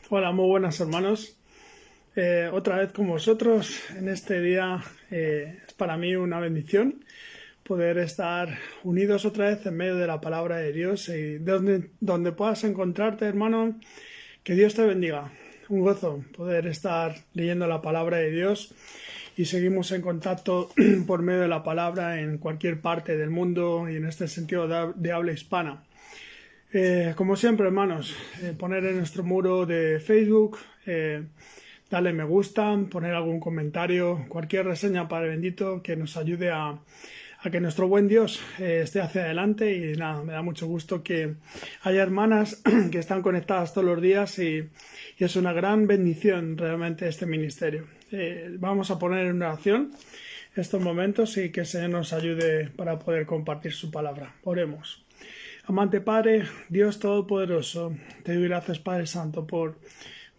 Hola, muy buenas hermanos. Otra vez con vosotros en este día. Es para mí una bendición poder estar unidos otra vez en medio de la palabra de Dios y donde puedas encontrarte, hermano, que Dios te bendiga. Un gozo poder estar leyendo la palabra de Dios y seguimos en contacto por medio de la palabra en cualquier parte del mundo y en este sentido de habla hispana. Como siempre, hermanos, poner en nuestro muro de Facebook, darle me gusta, poner algún comentario, cualquier reseña para el bendito que nos ayude a que nuestro buen Dios esté hacia adelante. Y nada, me da mucho gusto que haya hermanas que están conectadas todos los días y es una gran bendición realmente este ministerio. Vamos a poner en oración estos momentos y que el Señor nos ayude para poder compartir su palabra. Oremos. Amante Padre, Dios Todopoderoso, te doy gracias, Padre Santo, por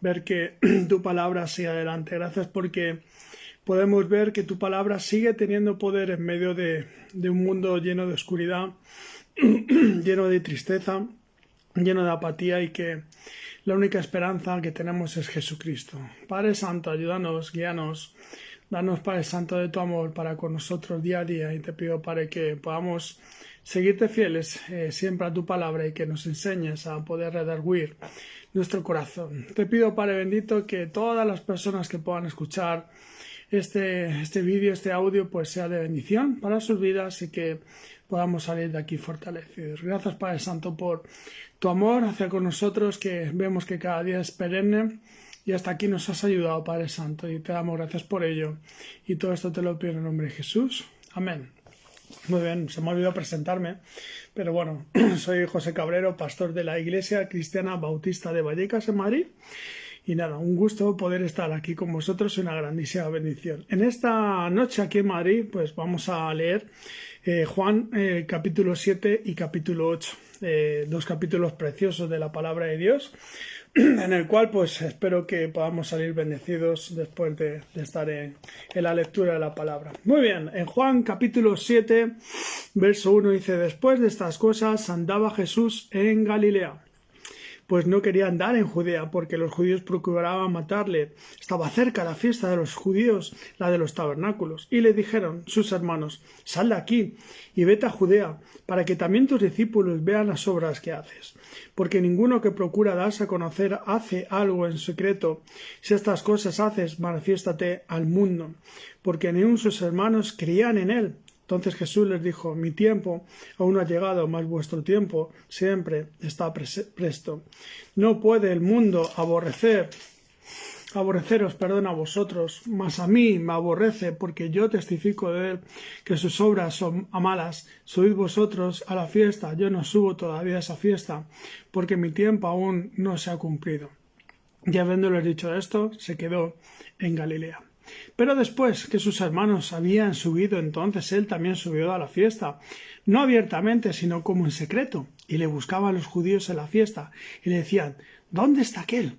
ver que tu palabra sigue adelante. Gracias porque podemos ver que tu palabra sigue teniendo poder en medio de un mundo lleno de oscuridad, lleno de tristeza, lleno de apatía, y que la única esperanza que tenemos es Jesucristo. Padre Santo, ayúdanos, guíanos, danos, Padre Santo, de tu amor para con nosotros día a día, y te pido, Padre, que podamos seguirte fieles siempre a tu palabra y que nos enseñes a poder redarguir nuestro corazón. Te pido, Padre bendito, que todas las personas que puedan escuchar este vídeo, este audio, pues sea de bendición para sus vidas y que podamos salir de aquí fortalecidos. Gracias, Padre Santo, por tu amor hacia con nosotros, que vemos que cada día es perenne y hasta aquí nos has ayudado, Padre Santo, y te damos gracias por ello. Y todo esto te lo pido en el nombre de Jesús. Amén. Muy bien, se me ha olvidado presentarme, pero bueno, soy José Cabrero, pastor de la Iglesia Cristiana Bautista de Vallecas en Madrid. Y nada, un gusto poder estar aquí con vosotros, una grandísima bendición. En esta noche aquí en Madrid, pues vamos a leer Juan capítulo 7 y capítulo 8, dos capítulos preciosos de la palabra de Dios, en el cual pues espero que podamos salir bendecidos después de estar en la lectura de la palabra. Muy bien, en Juan capítulo 7, verso 1 dice: después de estas cosas andaba Jesús en Galilea, pues no quería andar en Judea, porque los judíos procuraban matarle. Estaba cerca la fiesta de los judíos, la de los tabernáculos. Y le dijeron sus hermanos: sal de aquí y vete a Judea, para que también tus discípulos vean las obras que haces. Porque ninguno que procura darse a conocer hace algo en secreto. Si estas cosas haces, manifiéstate al mundo. Porque ni aun sus hermanos creían en él. Entonces Jesús les dijo: mi tiempo aún no ha llegado, mas vuestro tiempo siempre está presto. No puede el mundo aborreceros, a vosotros, mas a mí me aborrece, porque yo testifico de él que sus obras son malas. Subid vosotros a la fiesta, yo no subo todavía a esa fiesta, porque mi tiempo aún no se ha cumplido. Y habiéndoles dicho esto, se quedó en Galilea. Pero después que sus hermanos habían subido, entonces él también subió a la fiesta, no abiertamente, sino como en secreto, y le buscaban los judíos en la fiesta, y le decían: ¿dónde está aquel?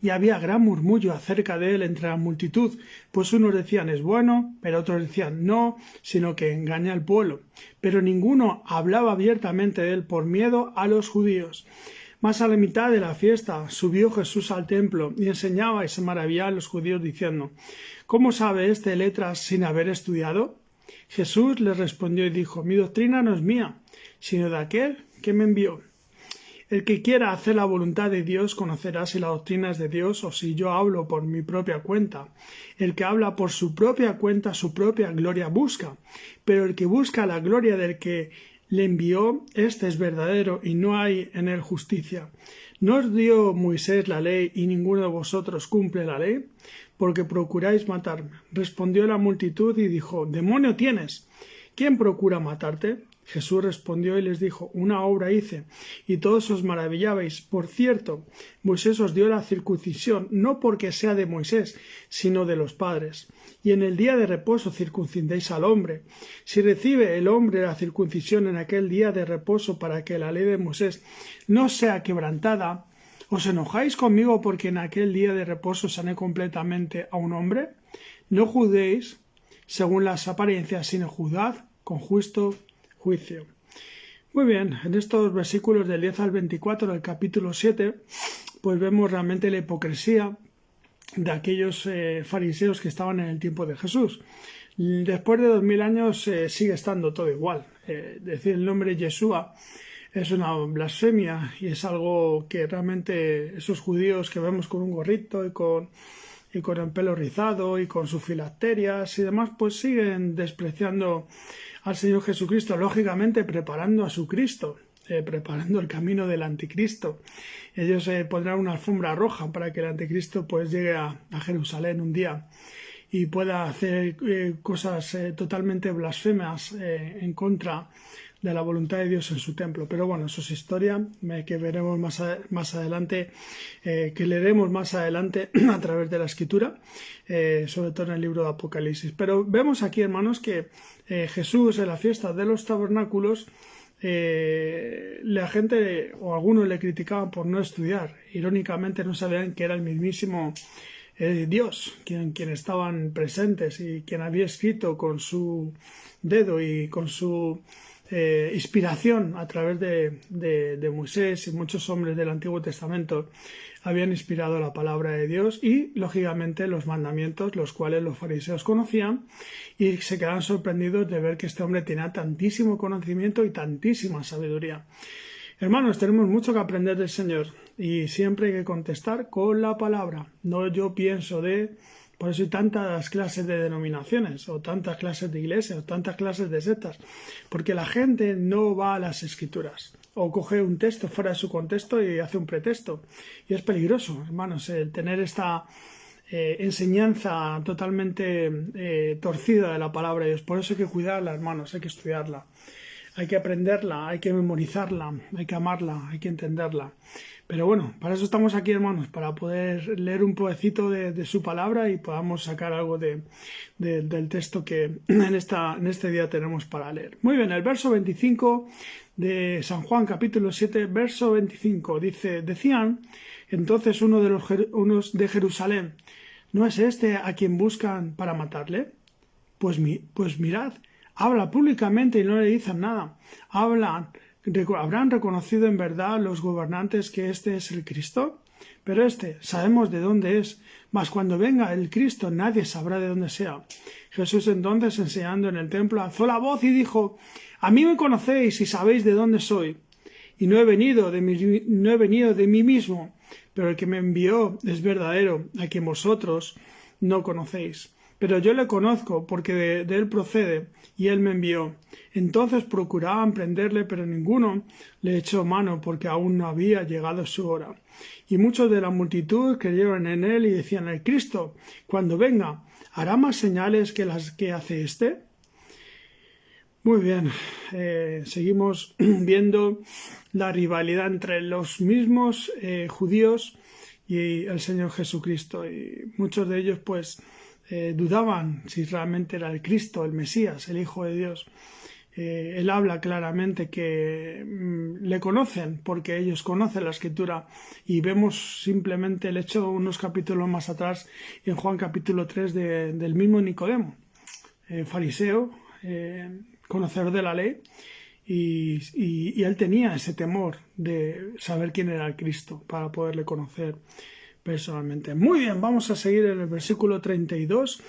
Y había gran murmullo acerca de él entre la multitud, pues unos decían: es bueno, pero otros decían: no, sino que engaña al pueblo. Pero ninguno hablaba abiertamente de él por miedo a los judíos. Mas a la mitad de la fiesta subió Jesús al templo y enseñaba, y se maravillaban los judíos diciendo: ¿cómo sabe este letras sin haber estudiado? Jesús les respondió y dijo: mi doctrina no es mía, sino de aquel que me envió. El que quiera hacer la voluntad de Dios conocerá si la doctrina es de Dios o si yo hablo por mi propia cuenta. El que habla por su propia cuenta su propia gloria busca, pero el que busca la gloria del que le envió, este es verdadero, y no hay en él justicia. ¿No os dio Moisés la ley y ninguno de vosotros cumple la ley? Porque procuráis matarme. Respondió la multitud y dijo: demonio tienes. ¿Quién procura matarte? Jesús respondió y les dijo: una obra hice, y todos os maravillabais. Por cierto, Moisés os dio la circuncisión, no porque sea de Moisés, sino de los padres. Y en el día de reposo circuncidéis al hombre. Si recibe el hombre la circuncisión en aquel día de reposo para que la ley de Moisés no sea quebrantada, ¿os enojáis conmigo porque en aquel día de reposo sané completamente a un hombre? No juzguéis según las apariencias, sino juzgad con justo juicio. Muy bien, en estos versículos del 10 al 24 del capítulo 7 pues vemos realmente la hipocresía de aquellos fariseos que estaban en el tiempo de Jesús. Después de 2000 años sigue estando todo igual. Decir el nombre Yeshua es una blasfemia y es algo que realmente esos judíos que vemos con un gorrito y con el pelo rizado y con sus filacterias y demás, pues siguen despreciando al Señor Jesucristo, lógicamente preparando a su Cristo, preparando el camino del anticristo. Ellos pondrán una alfombra roja para que el anticristo pues llegue a Jerusalén un día y pueda hacer cosas totalmente blasfemas en contra de la voluntad de Dios en su templo. Pero bueno, eso es historia que veremos más adelante, que leeremos más adelante a través de la Escritura, sobre todo en el libro de Apocalipsis. Pero vemos aquí, hermanos, que Jesús en la fiesta de los tabernáculos, la gente o algunos le criticaban por no estudiar. Irónicamente no sabían que era el mismísimo Dios quien estaban presentes y quien había escrito con su dedo y con su inspiración a través de Moisés y muchos hombres del Antiguo Testamento habían inspirado la palabra de Dios y lógicamente los mandamientos, los cuales los fariseos conocían, y se quedaban sorprendidos de ver que este hombre tenía tantísimo conocimiento y tantísima sabiduría. Hermanos, tenemos mucho que aprender del Señor y siempre hay que contestar con la palabra. No yo pienso de... Por eso hay tantas clases de denominaciones, o tantas clases de iglesias, o tantas clases de sectas, porque la gente no va a las Escrituras, o coge un texto fuera de su contexto y hace un pretexto. Y es peligroso, hermanos, el tener esta enseñanza totalmente torcida de la palabra de Dios. Por eso hay que cuidarla, hermanos, hay que estudiarla. Hay que aprenderla, hay que memorizarla, hay que amarla, hay que entenderla. Pero bueno, para eso estamos aquí, hermanos, para poder leer un pedacito de su palabra y podamos sacar algo del texto que en este día tenemos para leer. Muy bien, el verso 25 de San Juan, capítulo 7, verso 25, dice: decían entonces unos de Jerusalén, ¿no es este a quien buscan para matarle? Pues mirad, habla públicamente y no le dicen nada. ¿Habrán reconocido en verdad los gobernantes que este es el Cristo? Pero sabemos de dónde es, mas cuando venga el Cristo nadie sabrá de dónde sea. Jesús entonces, enseñando en el templo, alzó la voz y dijo: a mí me conocéis y sabéis de dónde soy, y no he venido de mí mismo, pero el que me envió es verdadero, a quien vosotros no conocéis. Pero yo le conozco, porque de él procede, y él me envió. Entonces procuraban prenderle, pero ninguno le echó mano, porque aún no había llegado su hora. Y muchos de la multitud creyeron en él y decían: el Cristo, cuando venga, ¿hará más señales que las que hace éste? Muy bien, seguimos viendo la rivalidad entre los mismos judíos y el Señor Jesucristo. Y muchos de ellos, pues, dudaban si realmente era el Cristo, el Mesías, el Hijo de Dios. Él habla claramente que le conocen porque ellos conocen la Escritura, y vemos simplemente el hecho unos capítulos más atrás en Juan capítulo 3 del mismo Nicodemo, fariseo, conocedor de la ley, y él tenía ese temor de saber quién era el Cristo para poderle conocer personalmente. Muy bien, vamos a seguir en el versículo 32.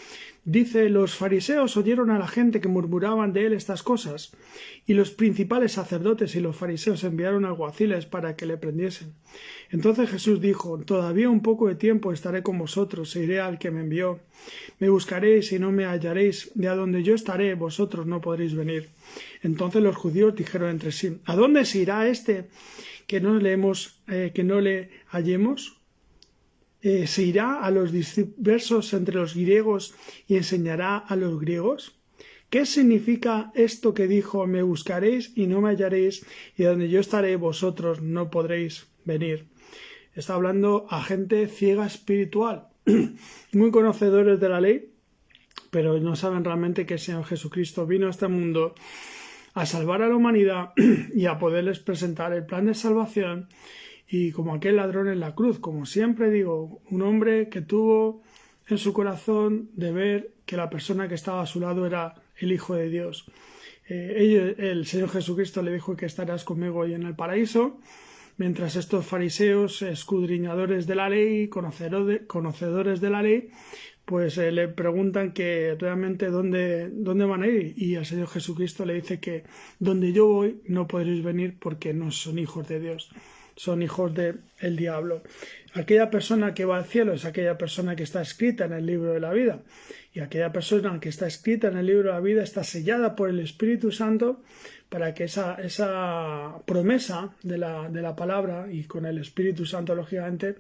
Dice: los fariseos oyeron a la gente que murmuraban de él estas cosas, y los principales sacerdotes y los fariseos enviaron alguaciles para que le prendiesen. Entonces Jesús dijo: todavía un poco de tiempo estaré con vosotros, e iré al que me envió. Me buscaréis y no me hallaréis, de a donde yo estaré vosotros no podréis venir. Entonces los judíos dijeron entre sí: ¿a dónde se irá que no le hallemos? ¿Se irá a los dispersos entre los griegos y enseñará a los griegos? ¿Qué significa esto que dijo: me buscaréis y no me hallaréis, y donde yo estaré vosotros no podréis venir? Está hablando a gente ciega espiritual, muy conocedores de la ley, pero no saben realmente que el Señor Jesucristo vino a este mundo a salvar a la humanidad y a poderles presentar el plan de salvación. Y como aquel ladrón en la cruz, como siempre digo, un hombre que tuvo en su corazón de ver que la persona que estaba a su lado era el Hijo de Dios. El Señor Jesucristo le dijo que estarás conmigo hoy en el paraíso, mientras estos fariseos, escudriñadores de la ley, conocedores de la ley, pues le preguntan que realmente dónde van a ir, y el Señor Jesucristo le dice que donde yo voy no podréis venir porque no son hijos de Dios, son hijos del diablo. Aquella persona que va al cielo es aquella persona que está escrita en el libro de la vida, y aquella persona que está escrita en el libro de la vida está sellada por el Espíritu Santo para que esa promesa de la palabra, y con el Espíritu Santo lógicamente,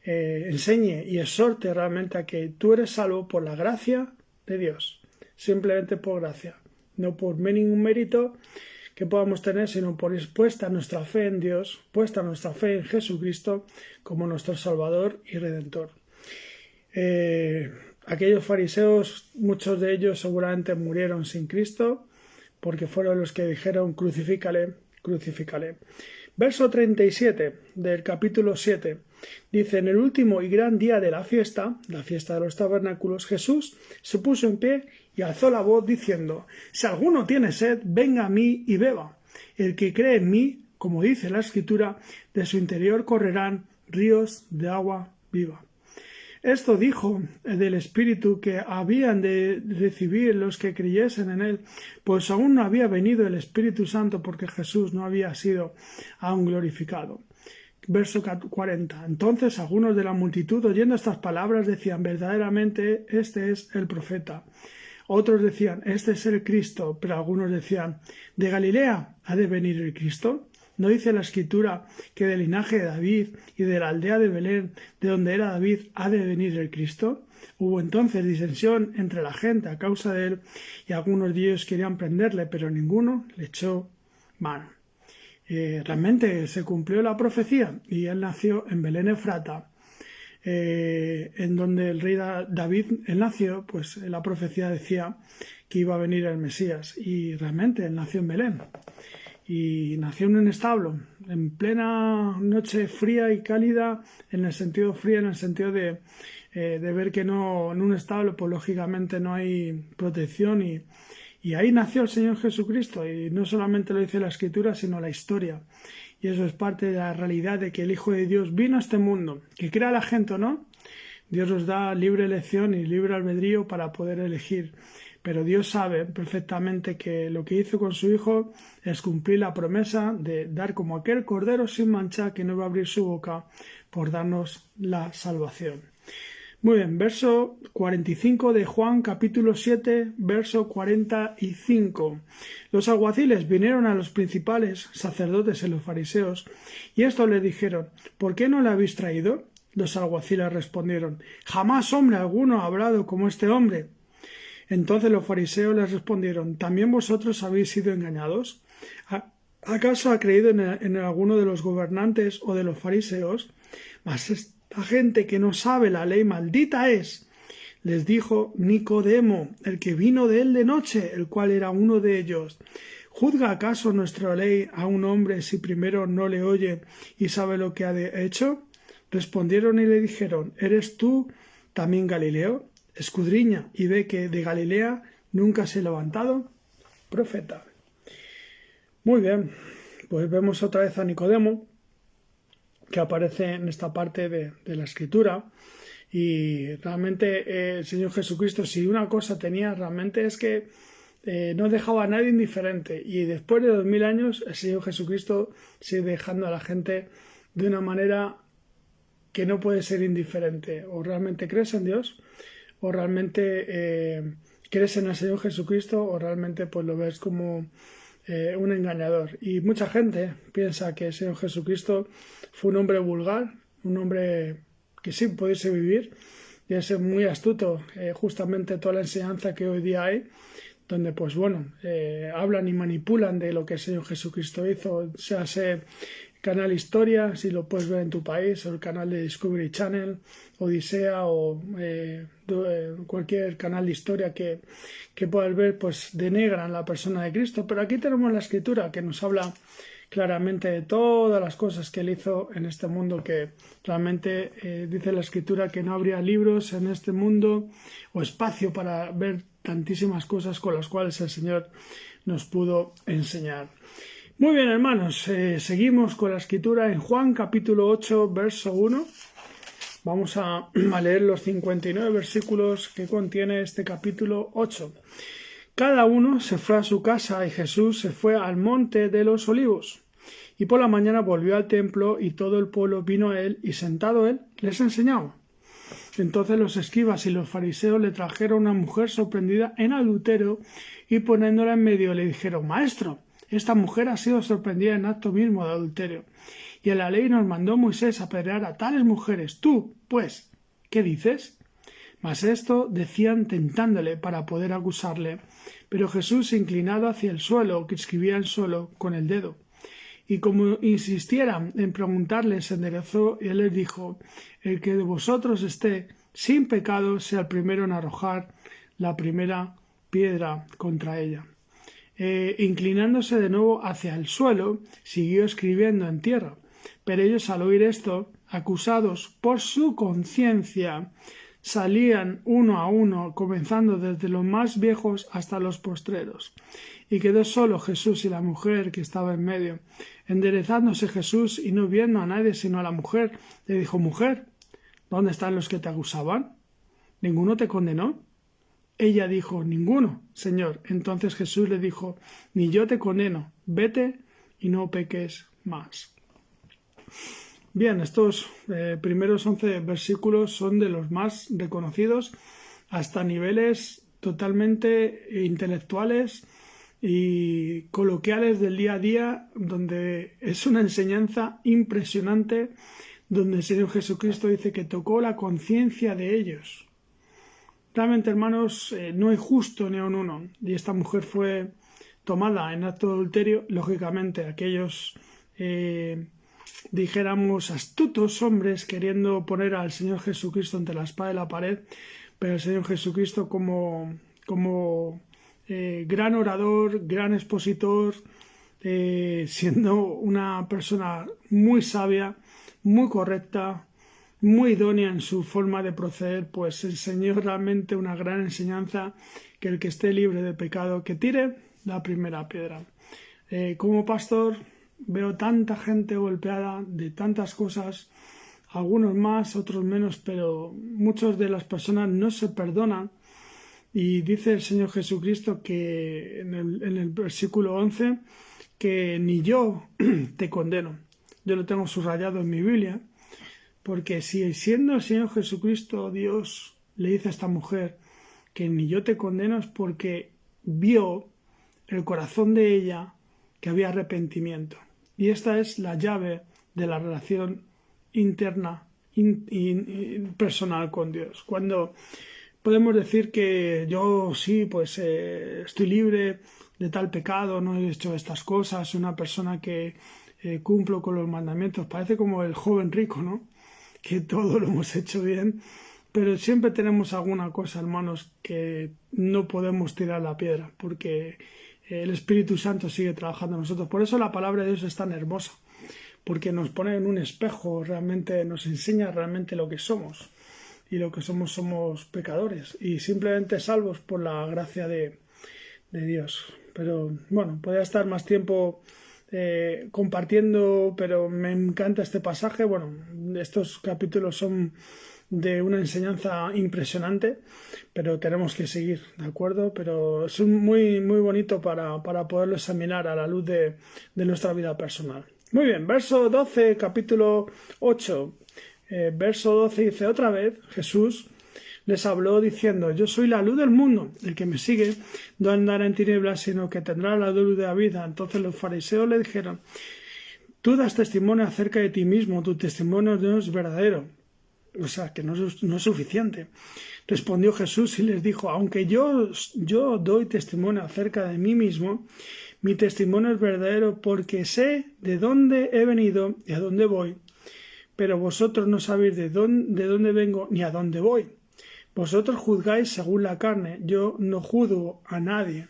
enseñe y exhorte realmente a que tú eres salvo por la gracia de Dios, simplemente por gracia, no por ningún mérito que podamos tener, sino por puesta nuestra fe en Dios, puesta nuestra fe en Jesucristo como nuestro Salvador y Redentor. Aquellos fariseos, muchos de ellos seguramente murieron sin Cristo, porque fueron los que dijeron crucifícale, crucifícale. Verso 37 del capítulo 7 dice: en el último y gran día de la fiesta de los tabernáculos, Jesús se puso en pie y alzó la voz diciendo: si alguno tiene sed, venga a mí y beba. El que cree en mí, como dice la Escritura, de su interior correrán ríos de agua viva. Esto dijo del Espíritu que habían de recibir los que creyesen en él, pues aún no había venido el Espíritu Santo, porque Jesús no había sido aún glorificado. Verso 40. Entonces algunos de la multitud, oyendo estas palabras, decían: verdaderamente este es el profeta. Otros decían: este es el Cristo. Pero algunos decían: ¿de Galilea ha de venir el Cristo? ¿No dice la Escritura que del linaje de David y de la aldea de Belén, de donde era David, ha de venir el Cristo? Hubo entonces disensión entre la gente a causa de él, y algunos de ellos querían prenderle, pero ninguno le echó mano. Realmente se cumplió la profecía, y él nació en Belén Efrata, en donde el rey David él nació. Pues la profecía decía que iba a venir el Mesías, y realmente él nació en Belén. Y nació en un establo, en plena noche fría y cálida, en el sentido de ver que no, en un establo pues lógicamente no hay protección, y ahí nació el Señor Jesucristo, y no solamente lo dice la Escritura, sino la historia. Y eso es parte de la realidad de que el Hijo de Dios vino a este mundo, que crea la gente o no. Dios nos da libre elección y libre albedrío para poder elegir. Pero Dios sabe perfectamente que lo que hizo con su Hijo es cumplir la promesa de dar como aquel cordero sin mancha que no va a abrir su boca por darnos la salvación. Muy bien, verso 45 de Juan capítulo 7, verso 45. Los alguaciles vinieron a los principales sacerdotes y los fariseos, y estos le dijeron: ¿por qué no le habéis traído? Los alguaciles respondieron: jamás hombre alguno ha hablado como este hombre. Entonces los fariseos les respondieron: ¿también vosotros habéis sido engañados? ¿Acaso ha creído en alguno de los gobernantes o de los fariseos? Mas esta gente que no sabe la ley, maldita es. Les dijo Nicodemo, el que vino de él de noche, el cual era uno de ellos: ¿juzga acaso nuestra ley a un hombre si primero no le oye y sabe lo que ha hecho? Respondieron y le dijeron: ¿eres tú también Galileo? Escudriña y ve que de Galilea nunca se ha levantado profeta. Muy bien, pues vemos otra vez a Nicodemo, que aparece en esta parte de la Escritura, y realmente el Señor Jesucristo, si una cosa tenía realmente, es que no dejaba a nadie indiferente, y después de 2000 años el Señor Jesucristo sigue dejando a la gente de una manera que no puede ser indiferente. O realmente crees en Dios, o realmente crees en el Señor Jesucristo, o realmente pues lo ves como un engañador. Y mucha gente piensa que el Señor Jesucristo fue un hombre vulgar, un hombre que sí pudiese vivir, y es muy astuto justamente toda la enseñanza que hoy día hay, donde pues bueno, hablan y manipulan de lo que el Señor Jesucristo hizo, sea Canal Historia, si lo puedes ver en tu país, o el canal de Discovery Channel, Odisea, o cualquier canal de historia que puedas ver, pues denegran la persona de Cristo. Pero aquí tenemos la Escritura que nos habla claramente de todas las cosas que él hizo en este mundo, que realmente dice la Escritura que no habría libros en este mundo o espacio para ver tantísimas cosas con las cuales el Señor nos pudo enseñar. Muy bien, hermanos, seguimos con la escritura en Juan capítulo 8, verso 1. Vamos a leer los 59 versículos que contiene este capítulo 8. Cada uno se fue a su casa y Jesús se fue al monte de los olivos. Y por la mañana volvió al templo y todo el pueblo vino a él y sentado él les enseñaba. Entonces los escribas y los fariseos le trajeron una mujer sorprendida en adulterio y poniéndola en medio le dijeron: Maestro, esta mujer ha sido sorprendida en acto mismo de adulterio. Y en la ley nos mandó Moisés apedrear a tales mujeres. Tú, pues, ¿qué dices? Mas esto decían tentándole para poder acusarle. Pero Jesús, inclinado hacia el suelo, que escribía en el suelo con el dedo. Y como insistieran en preguntarle, se enderezó y él les dijo: El que de vosotros esté sin pecado sea el primero en arrojar la primera piedra contra ella. Inclinándose de nuevo hacia el suelo, siguió escribiendo en tierra. Pero ellos, al oír esto, acusados por su conciencia, salían uno a uno, comenzando desde los más viejos hasta los postreros. Y quedó solo Jesús y la mujer que estaba en medio. Enderezándose Jesús y no viendo a nadie sino a la mujer, le dijo: Mujer, ¿dónde están los que te acusaban? ¿Ninguno te condenó? Ella dijo: Ninguno, Señor. Entonces Jesús le dijo: Ni yo te condeno, vete y no peques más. Bien, estos primeros 11 versículos son de los más reconocidos hasta niveles totalmente intelectuales y coloquiales del día a día, donde es una enseñanza impresionante, donde el Señor Jesucristo dice que tocó la conciencia de ellos. Realmente, hermanos, no hay justo ni aun uno, y esta mujer fue tomada en acto de adulterio. Lógicamente, aquellos dijéramos astutos hombres queriendo poner al Señor Jesucristo entre la espada y la pared, pero el Señor Jesucristo como gran orador, gran expositor, siendo una persona muy sabia, muy correcta, muy idónea en su forma de proceder, pues enseñó realmente una gran enseñanza: que el que esté libre de pecado, que tire la primera piedra. Como pastor veo tanta gente golpeada de tantas cosas, algunos más, otros menos, pero muchas de las personas no se perdonan. Y dice el Señor Jesucristo que en el versículo 11 que ni yo te condeno. Yo lo tengo subrayado en mi Biblia, porque si siendo el Señor Jesucristo Dios le dice a esta mujer que ni yo te condeno, es porque vio el corazón de ella que había arrepentimiento. Y esta es la llave de la relación interna y personal con Dios. Cuando podemos decir que yo sí, pues estoy libre de tal pecado, no he hecho estas cosas, una persona que cumplo con los mandamientos, parece como el joven rico, ¿no? Que todo lo hemos hecho bien, pero siempre tenemos alguna cosa, hermanos, que no podemos tirar la piedra, porque el Espíritu Santo sigue trabajando en nosotros. Por eso la palabra de Dios es tan hermosa, porque nos pone en un espejo, realmente nos enseña realmente lo que somos. Y lo que somos pecadores y simplemente salvos por la gracia de Dios. Pero bueno, podría estar más tiempo compartiendo, pero me encanta este pasaje. Bueno, estos capítulos son de una enseñanza impresionante, pero tenemos que seguir, ¿de acuerdo? Pero es muy, muy bonito para poderlo examinar a la luz de nuestra vida personal. Muy bien, verso 12, capítulo 8. Verso 12 dice: Otra vez Jesús les habló diciendo: Yo soy la luz del mundo, el que me sigue no andará en tinieblas, sino que tendrá la luz de la vida. Entonces los fariseos le dijeron: Tú das testimonio acerca de ti mismo, tu testimonio no es verdadero. O sea, que no es suficiente. Respondió Jesús y les dijo: Aunque yo doy testimonio acerca de mí mismo, mi testimonio es verdadero, porque sé de dónde he venido y a dónde voy. Pero vosotros no sabéis de dónde vengo ni a dónde voy. Vosotros juzgáis según la carne, yo no juzgo a nadie.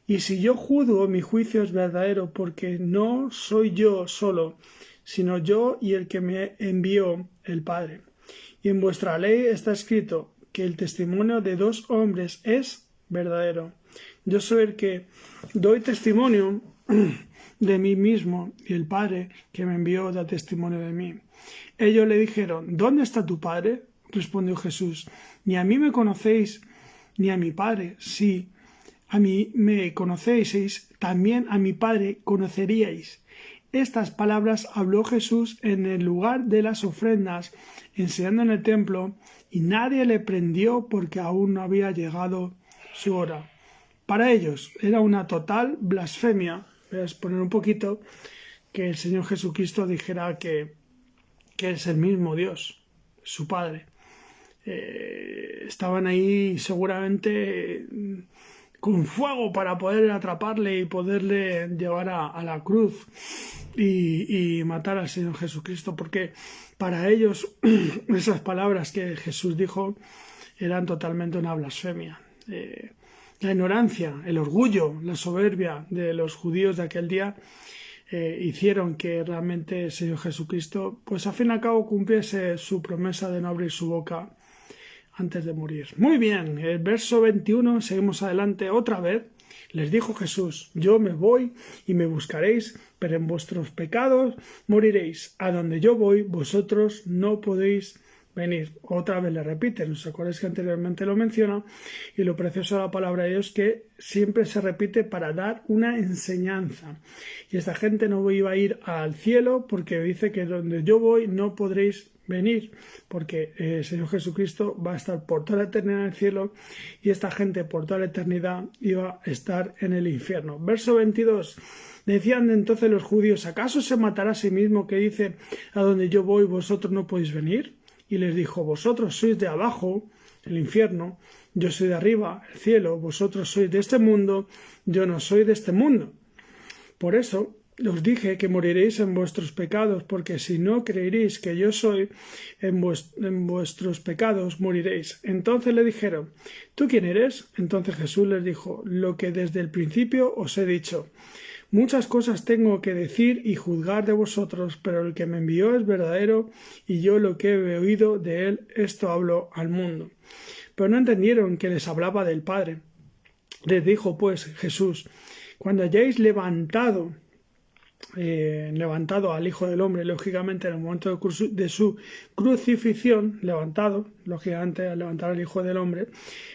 Y si yo juzgo, mi juicio es verdadero, porque no soy yo solo, sino yo y el que me envió, el Padre. Y en vuestra ley está escrito que el testimonio de dos hombres es verdadero. Yo soy el que doy testimonio de mí mismo, y el Padre que me envió da testimonio de mí. Ellos le dijeron: ¿Dónde está tu Padre? Respondió Jesús: Ni a mí me conocéis, ni a mi Padre. Si a mí me conocéis, también a mi Padre conoceríais. Estas palabras habló Jesús en el lugar de las ofrendas, enseñando en el templo, y nadie le prendió porque aún no había llegado su hora. Para ellos era una total blasfemia. Voy a exponer un poquito que el Señor Jesucristo dijera que es el mismo Dios, su Padre. Estaban ahí seguramente con fuego para poder atraparle y poderle llevar a la cruz y matar al Señor Jesucristo, porque para ellos esas palabras que Jesús dijo eran totalmente una blasfemia. La ignorancia, el orgullo, la soberbia de los judíos de aquel día hicieron que realmente el Señor Jesucristo, pues al fin y al cabo, cumpliese su promesa de no abrir su boca antes de morir. Muy bien, el verso 21, seguimos adelante otra vez. Les dijo Jesús: Yo me voy y me buscaréis, pero en vuestros pecados moriréis. A donde yo voy, vosotros no podéis venir. Otra vez le repiten. ¿Os acordáis que anteriormente lo menciona? Y lo precioso de la palabra de Dios es que siempre se repite para dar una enseñanza. Y esta gente no iba a ir al cielo porque dice que donde yo voy no podréis venir, porque el Señor Jesucristo va a estar por toda la eternidad en el cielo y esta gente por toda la eternidad iba a estar en el infierno. Verso 22. Decían entonces los judíos: ¿acaso se matará a sí mismo que dice: a donde yo voy vosotros no podéis venir? Y les dijo: vosotros sois de abajo, el infierno, yo soy de arriba, el cielo, vosotros sois de este mundo, yo no soy de este mundo. Por eso os dije que moriréis en vuestros pecados, porque si no creeréis que yo soy, en vuestros pecados moriréis. Entonces le dijeron: ¿tú quién eres? Entonces Jesús les dijo: lo que desde el principio os he dicho. Muchas cosas tengo que decir y juzgar de vosotros, pero el que me envió es verdadero, y yo lo que he oído de él, esto hablo al mundo. Pero no entendieron que les hablaba del Padre. Les dijo pues Jesús: cuando hayáis levantado al Hijo del Hombre, lógicamente en el momento de su crucifixión, lógicamente al levantar al Hijo del Hombre,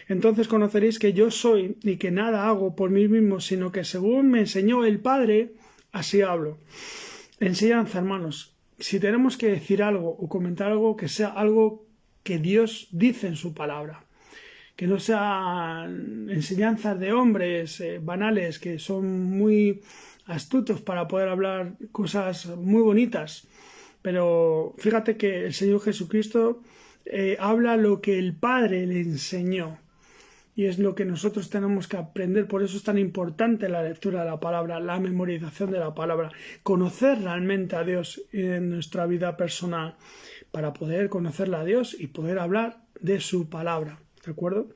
entonces conoceréis que yo soy y que nada hago por mí mismo, sino que según me enseñó el Padre, así hablo. Enseñanza, hermanos. Si tenemos que decir algo o comentar algo, que sea algo que Dios dice en su palabra, que no sean enseñanzas de hombres banales que son muy astutos para poder hablar cosas muy bonitas, pero fíjate que el Señor Jesucristo habla lo que el Padre le enseñó, y es lo que nosotros tenemos que aprender. Por eso es tan importante la lectura de la palabra, la memorización de la palabra, conocer realmente a Dios en nuestra vida personal, para poder conocerla a Dios y poder hablar de su palabra, ¿de acuerdo?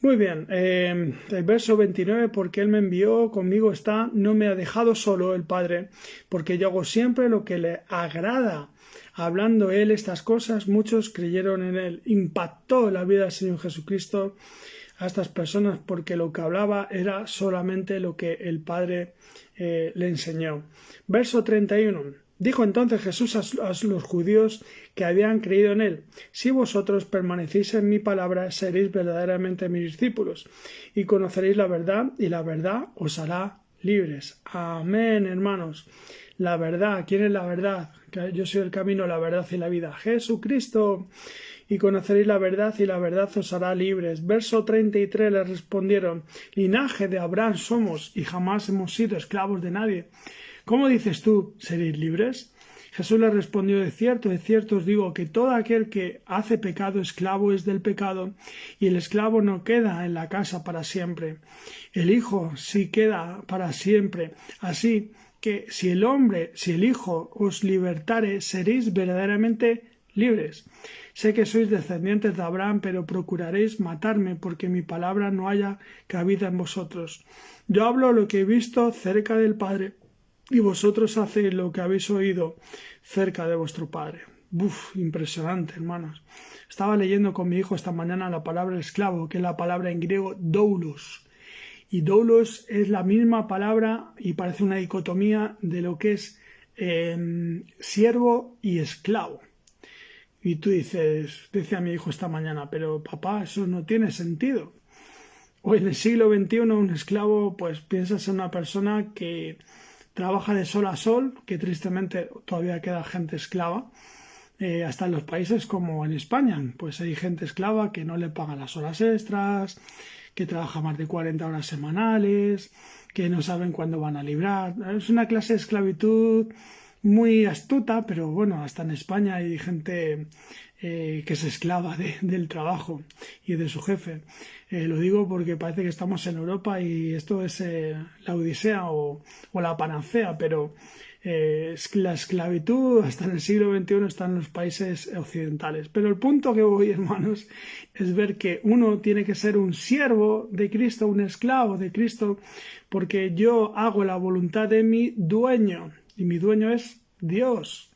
Muy bien, el verso 29, porque Él me envió, conmigo está, no me ha dejado solo el Padre, porque yo hago siempre lo que le agrada. Hablando Él estas cosas, muchos creyeron en Él. Impactó la vida del Señor Jesucristo a estas personas, porque lo que hablaba era solamente lo que el Padre le enseñó. Verso 31. Dijo entonces Jesús a los judíos que habían creído en él: si vosotros permanecéis en mi palabra, seréis verdaderamente mis discípulos, y conoceréis la verdad, y la verdad os hará libres. Amén, hermanos. La verdad, ¿quién es la verdad? Yo soy el camino, la verdad y la vida. Jesucristo. Y conoceréis la verdad, y la verdad os hará libres. Verso 33, les respondieron: linaje de Abraham somos, y jamás hemos sido esclavos de nadie. ¿Cómo dices tú, seréis libres? Jesús le respondió: de cierto os digo que todo aquel que hace pecado, esclavo es del pecado, y el esclavo no queda en la casa para siempre. El Hijo sí queda para siempre. Así que si el Hijo os libertare, seréis verdaderamente libres. Sé que sois descendientes de Abraham, pero procuraréis matarme, porque mi palabra no haya cabida en vosotros. Yo hablo lo que he visto cerca del Padre, y vosotros hacéis lo que habéis oído cerca de vuestro Padre. Impresionante, hermanos. Estaba leyendo con mi hijo esta mañana la palabra esclavo, que es la palabra en griego doulos, Y doulos es la misma palabra y parece una dicotomía de lo que es siervo y esclavo. Y tú dices, decía mi hijo esta mañana, pero papá, eso no tiene sentido. O en el siglo XXI un esclavo, pues piensas en una persona que trabaja de sol a sol, que tristemente todavía queda gente esclava, hasta en los países como en España, pues hay gente esclava que no le pagan las horas extras, que trabaja más de 40 horas semanales, que no saben cuándo van a librar. Es una clase de esclavitud muy astuta, pero bueno, hasta en España hay gente que es esclava del trabajo y de su jefe. Lo digo porque parece que estamos en Europa y esto es la odisea o la panacea, pero la esclavitud hasta en el siglo XXI está en los países occidentales. Pero el punto que voy, hermanos, es ver que uno tiene que ser un siervo de Cristo, un esclavo de Cristo, porque yo hago la voluntad de mi dueño y mi dueño es Dios.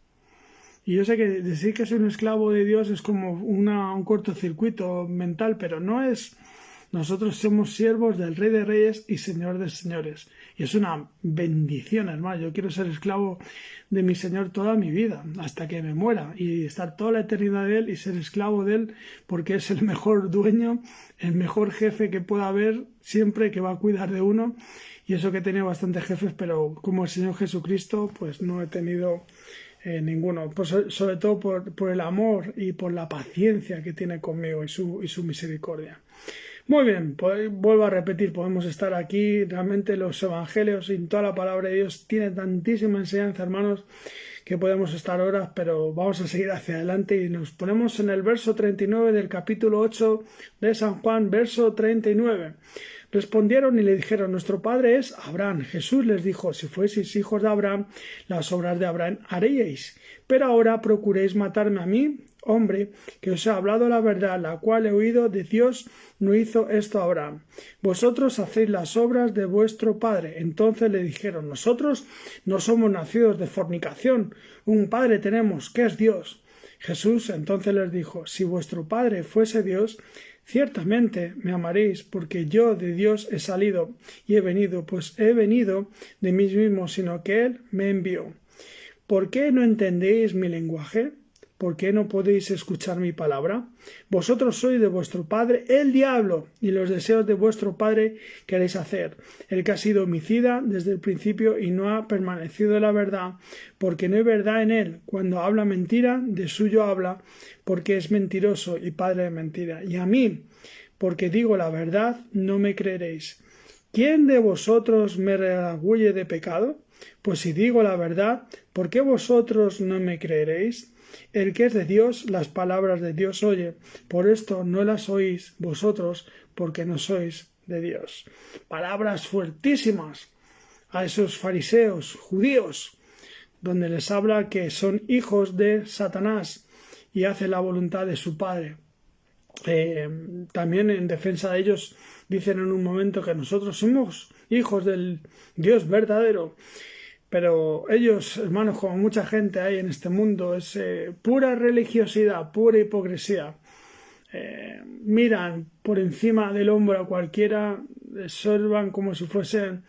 Y yo sé que decir que soy un esclavo de Dios es como un cortocircuito mental, pero no es. Nosotros somos siervos del Rey de Reyes y Señor de Señores. Y es una bendición, hermano. Yo quiero ser esclavo de mi Señor toda mi vida, hasta que me muera, y estar toda la eternidad de Él y ser esclavo de Él, porque es el mejor dueño, el mejor jefe que pueda haber siempre, que va a cuidar de uno. Y eso que he tenido bastantes jefes, pero como el Señor Jesucristo, pues no he tenido ninguno. Pues sobre todo por el amor y por la paciencia que tiene conmigo y su misericordia. Muy bien, pues vuelvo a repetir, podemos estar aquí, realmente los evangelios y toda la palabra de Dios tiene tantísima enseñanza, hermanos, que podemos estar horas, pero vamos a seguir hacia adelante y nos ponemos en el verso 39 del capítulo 8 de San Juan, verso 39. Respondieron y le dijeron, nuestro padre es Abraham. Jesús les dijo, si fueseis hijos de Abraham, las obras de Abraham haríais. Pero ahora procuréis matarme a mí, hombre, que os he hablado la verdad, la cual he oído de Dios, no hizo esto Abraham. Vosotros hacéis las obras de vuestro padre. Entonces le dijeron, nosotros no somos nacidos de fornicación, un padre tenemos, que es Dios. Jesús entonces les dijo, si vuestro padre fuese Dios, ciertamente me amaréis, porque yo de Dios he salido y he venido, pues he venido de mí mismo, sino que Él me envió. ¿Por qué no entendéis mi lenguaje? ¿Por qué no podéis escuchar mi palabra? Vosotros sois de vuestro padre el diablo, y los deseos de vuestro padre queréis hacer. El que ha sido homicida desde el principio y no ha permanecido en la verdad, porque no hay verdad en él. Cuando habla mentira, de suyo habla, porque es mentiroso y padre de mentira. Y a mí, porque digo la verdad, no me creeréis. ¿Quién de vosotros me redarguye de pecado? Pues si digo la verdad, ¿por qué vosotros no me creeréis? El que es de Dios, las palabras de Dios oye. Por esto no las oís vosotros, porque no sois de Dios. Palabras fuertísimas a esos fariseos judíos, donde les habla que son hijos de Satanás y hacen la voluntad de su padre. También en defensa de ellos dicen en un momento que nosotros somos hijos del Dios verdadero. Pero ellos, hermanos, como mucha gente hay en este mundo, es pura religiosidad, pura hipocresía. Miran por encima del hombro a cualquiera, observan como si fuesen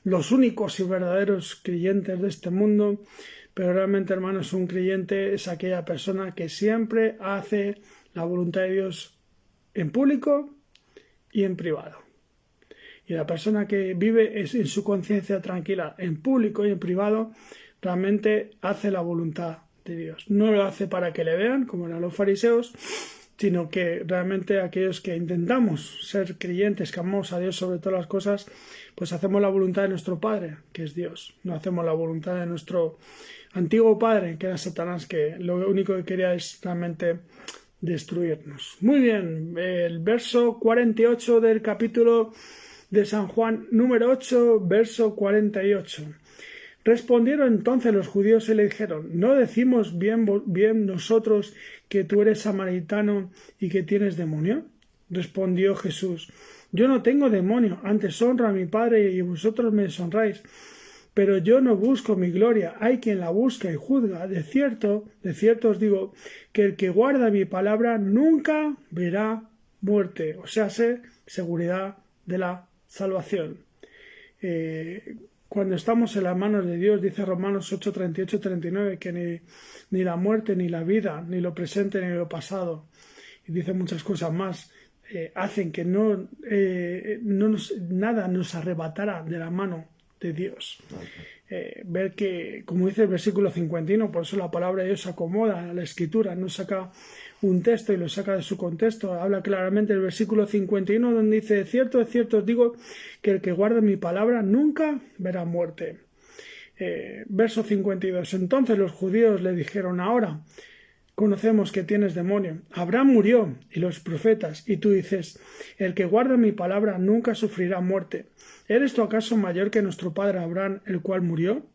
los únicos y verdaderos creyentes de este mundo. Pero realmente, hermanos, un creyente es aquella persona que siempre hace la voluntad de Dios en público y en privado. Y la persona que vive en su conciencia tranquila, en público y en privado, realmente hace la voluntad de Dios. No lo hace para que le vean, como eran los fariseos, sino que realmente aquellos que intentamos ser creyentes, que amamos a Dios sobre todas las cosas, pues hacemos la voluntad de nuestro Padre, que es Dios. No hacemos la voluntad de nuestro antiguo padre, que era Satanás, que lo único que quería es realmente destruirnos. Muy bien, el verso 48 del capítulo de San Juan, número 8, verso 48. Respondieron entonces los judíos y le dijeron, ¿no decimos bien nosotros que tú eres samaritano y que tienes demonio? Respondió Jesús, yo no tengo demonio, antes honro a mi Padre y vosotros me deshonráis. Pero yo no busco mi gloria, hay quien la busca y juzga. De cierto os digo, que el que guarda mi palabra nunca verá muerte. O sea, seguridad de la salvación. Cuando estamos en las manos de Dios, dice Romanos 8, 38, 39, que ni la muerte, ni la vida, ni lo presente, ni lo pasado, y dice muchas cosas más, hacen que nada nos arrebatara de la mano de Dios. Ver que, como dice el versículo 51, por eso la palabra de Dios se acomoda a la escritura, no saca un texto y lo saca de su contexto. Habla claramente el versículo 51 donde dice: de cierto os digo que el que guarda mi palabra nunca verá muerte. Verso 52. Entonces los judíos le dijeron: ahora conocemos que tienes demonio. Abraham murió y los profetas, y tú dices: el que guarda mi palabra nunca sufrirá muerte. ¿Eres tú acaso mayor que nuestro padre Abraham, el cual murió?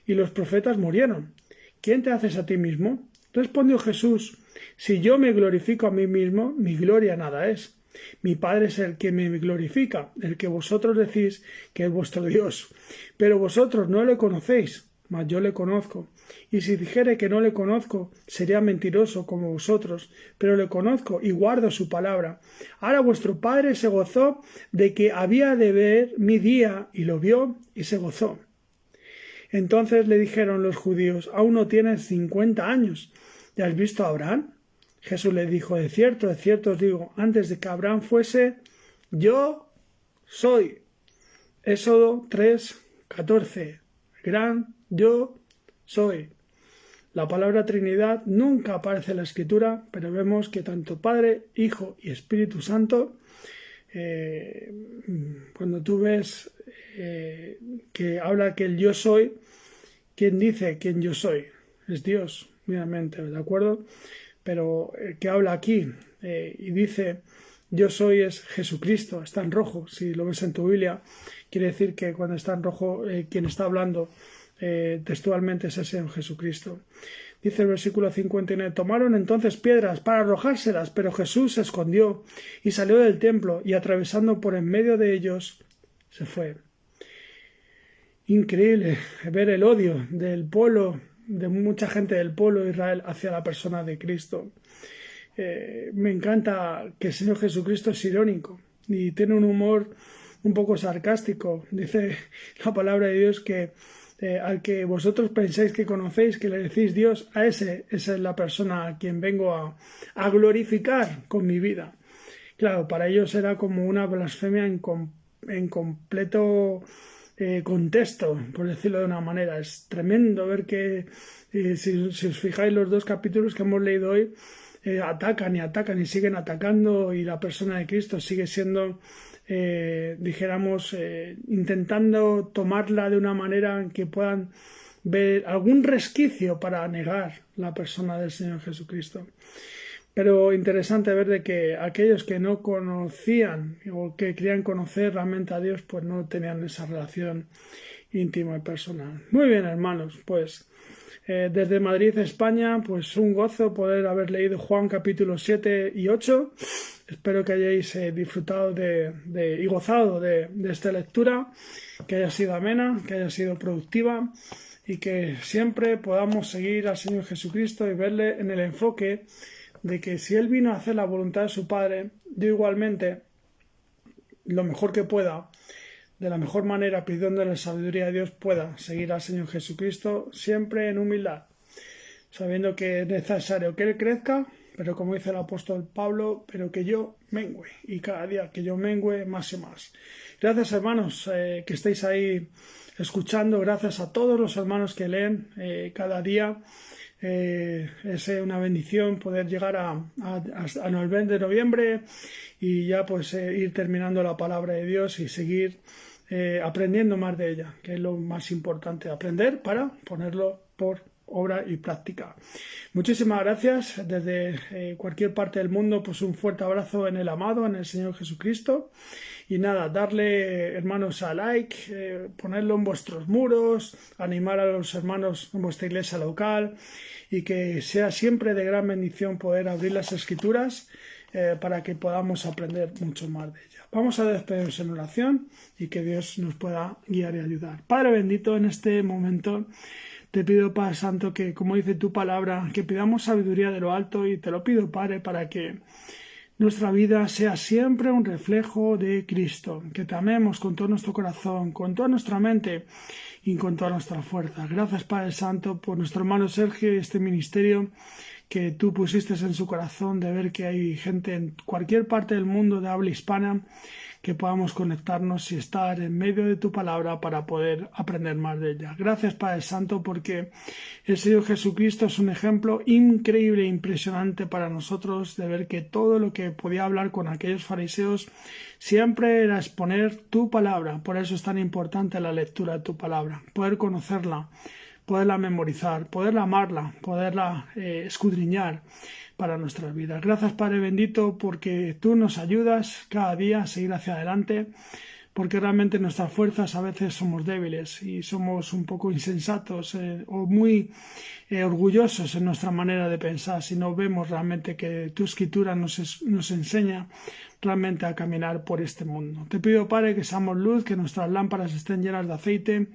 Y los profetas murieron. ¿Quién te haces a ti mismo? Respondió Jesús: si yo me glorifico a mí mismo, mi gloria nada es. Mi Padre es el que me glorifica, el que vosotros decís que es vuestro Dios. Pero vosotros no le conocéis, mas yo le conozco. Y si dijere que no le conozco, sería mentiroso como vosotros, pero le conozco y guardo su palabra. Ahora vuestro padre se gozó de que había de ver mi día, y lo vio y se gozó. Entonces le dijeron los judíos: aún no tienes 50 años, ¿ya has visto a Abraham? Jesús le dijo: de cierto os digo, antes de que Abraham fuese, yo soy. Éxodo 3, 14. Gran yo soy. La palabra Trinidad nunca aparece en la Escritura, pero vemos que tanto Padre, Hijo y Espíritu Santo, cuando tú ves que habla que el yo soy, ¿quién dice quién yo soy? Es Dios, meramente, ¿de acuerdo? Pero el que habla aquí y dice yo soy es Jesucristo, está en rojo. Si lo ves en tu Biblia, quiere decir que cuando está en rojo, quien está hablando textualmente es el Señor Jesucristo. Dice el versículo 59: tomaron entonces piedras para arrojárselas, pero Jesús se escondió y salió del templo, y atravesando por en medio de ellos se fue. Increíble ver el odio del pueblo, de mucha gente del pueblo de Israel hacia la persona de Cristo. Me encanta que el Señor Jesucristo es irónico y tiene un humor un poco sarcástico. Dice la palabra de Dios que al que vosotros pensáis que conocéis, que le decís Dios, esa es la persona a quien vengo a glorificar con mi vida. Claro, para ellos era como una blasfemia en completo contexto, por decirlo de una manera. Es tremendo ver que, si os fijáis, los dos capítulos que hemos leído hoy, atacan y siguen atacando, y la persona de Cristo sigue siendo, dijéramos, intentando tomarla de una manera en que puedan ver algún resquicio para negar la persona del Señor Jesucristo. Pero interesante ver de que aquellos que no conocían o que querían conocer realmente a Dios, pues no tenían esa relación íntima y personal. Muy bien, hermanos, pues desde Madrid, España, pues un gozo poder haber leído Juan capítulo 7 y 8. Espero que hayáis disfrutado y gozado de esta lectura, que haya sido amena, que haya sido productiva, y que siempre podamos seguir al Señor Jesucristo y verle en el enfoque de que si Él vino a hacer la voluntad de su Padre, yo igualmente, lo mejor que pueda, de la mejor manera, pidiéndole sabiduría a Dios, pueda seguir al Señor Jesucristo siempre en humildad, sabiendo que es necesario que Él crezca, pero como dice el apóstol Pablo, pero que yo mengüe, y cada día que yo mengüe más y más. Gracias, hermanos, que estéis ahí escuchando. Gracias a todos los hermanos que leen cada día. Es una bendición poder llegar a el 20 de noviembre y ya pues ir terminando la palabra de Dios y seguir aprendiendo más de ella, que es lo más importante, aprender para ponerlo por obra y práctica. Muchísimas gracias desde cualquier parte del mundo. Pues un fuerte abrazo en el amado, en el Señor Jesucristo. Y nada, darle, hermanos, a like, ponerlo en vuestros muros, animar a los hermanos en vuestra iglesia local, y que sea siempre de gran bendición poder abrir las Escrituras para que podamos aprender mucho más de ellas. Vamos a despedirnos en oración y que Dios nos pueda guiar y ayudar. Padre bendito, en este momento te pido, Padre Santo, que, como dice tu palabra, que pidamos sabiduría de lo alto, y te lo pido, Padre, para que nuestra vida sea siempre un reflejo de Cristo, que te amemos con todo nuestro corazón, con toda nuestra mente y con toda nuestra fuerza. Gracias, Padre Santo, por nuestro hermano Sergio y este ministerio que tú pusiste en su corazón, de ver que hay gente en cualquier parte del mundo de habla hispana, que podamos conectarnos y estar en medio de tu palabra para poder aprender más de ella. Gracias, Padre Santo, porque el Señor Jesucristo es un ejemplo increíble e impresionante para nosotros, de ver que todo lo que podía hablar con aquellos fariseos siempre era exponer tu palabra. Por eso es tan importante la lectura de tu palabra, poder conocerla, poderla memorizar, poderla amarla, poderla escudriñar para nuestras vidas. Gracias, Padre bendito, porque tú nos ayudas cada día a seguir hacia adelante, porque realmente nuestras fuerzas a veces somos débiles y somos un poco insensatos o muy orgullosos en nuestra manera de pensar, si no vemos realmente que tu escritura nos enseña realmente a caminar por este mundo. Te pido, Padre, que seamos luz, que nuestras lámparas estén llenas de aceite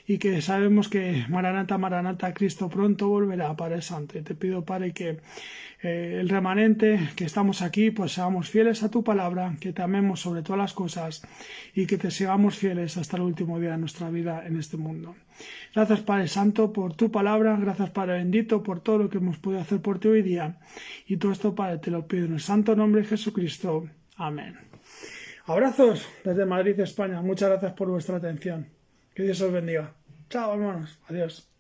y que sabemos que Maranata, Maranata, Cristo pronto volverá, Padre Santo. Y te pido, Padre, que el remanente que estamos aquí, pues seamos fieles a tu palabra, que te amemos sobre todas las cosas y que te sigamos fieles hasta el último día de nuestra vida en este mundo. Gracias, Padre Santo, por tu palabra. Gracias, Padre bendito, por todo lo que hemos podido hacer por ti hoy día. Y todo esto, Padre, te lo pido en el santo nombre de Jesucristo. Amén. Abrazos desde Madrid, España. Muchas gracias por vuestra atención. Que Dios os bendiga. Chao, hermanos. Adiós.